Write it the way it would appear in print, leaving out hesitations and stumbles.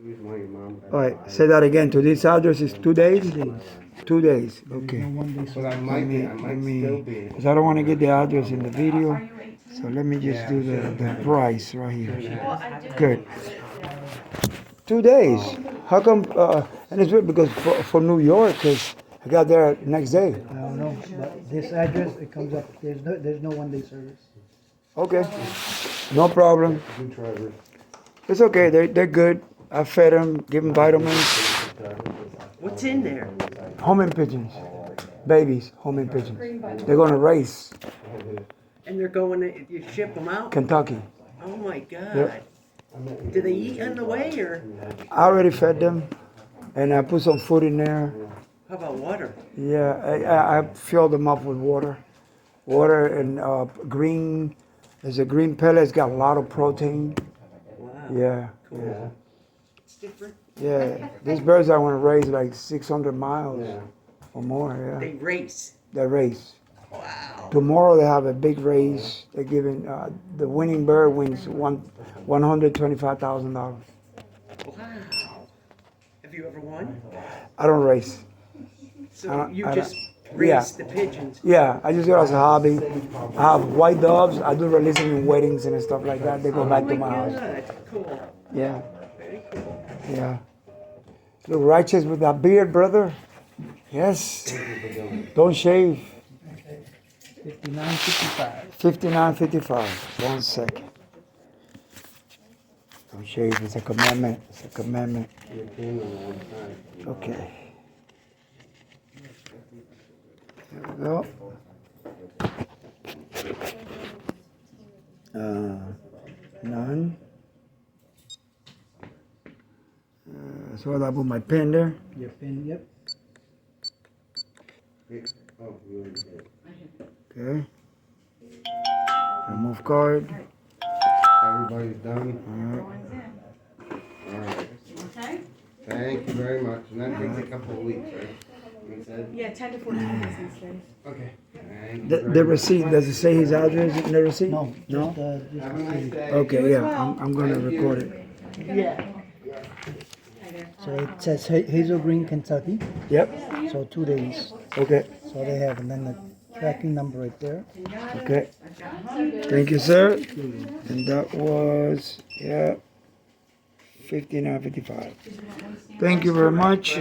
All right, say that again. To this address is 2 days? 2 days. 2 days, There is okay. no 1 day But I service. might be, I might still be. Because I don't want to get the address in the video. So let me just do the price right here. Good. 2 days. How come? And it's weird because for New York, because I got there next day. I don't know, but this address, it comes up, there's no 1 day service. Okay. No problem. Good drivers. It's okay. They're good. I fed them, give them vitamins. What's in there? Homing pigeons. Babies, homing pigeons. They're going to race And they're going to, you ship them out? Kentucky. Oh my God. Yep. Do they eat on the way or I already fed them, and I put some food in there. how about water? Yeah, I filled them up with water. Water and green. There's a green pellet. It's got a lot of protein. Wow. Yeah. Cool. It's different. Yeah. These birds I want to raise like 600 miles or more. Yeah. They race. They race. Wow. Tomorrow they have a big race. They're giving the winning bird wins $125,000. Wow. Have you ever won? I don't race. So you I just don't- race the pigeons. Yeah, I just do it as a hobby. I have white doves. I do release them in weddings and stuff like that. They go back to my house. God. Cool. Yeah, Very cool. yeah. Look righteous with that beard, brother. Yes. Don't shave. 59.55. 59.55. 1 second. Don't shave. It's a commandment. It's a commandment. Okay. There we go. None. So I put my pen there. Your pin, yep. Okay. Remove card. Everybody's done? All right. All right. Thank you very much. And that takes a couple of weeks, right? You said? Yeah, 10 to 14 business days. Okay. Thank you The very much. receipt, does it say his address in the receipt? No, No? just, Have a nice day. Okay, yeah, I'm gonna record it. Yeah. so it says Hazel Green, Kentucky, Yep, so 2 days. okay, So they have, and then the tracking number right there. okay. Thank you, sir. And that was, yeah, 59.55. Thank you very much.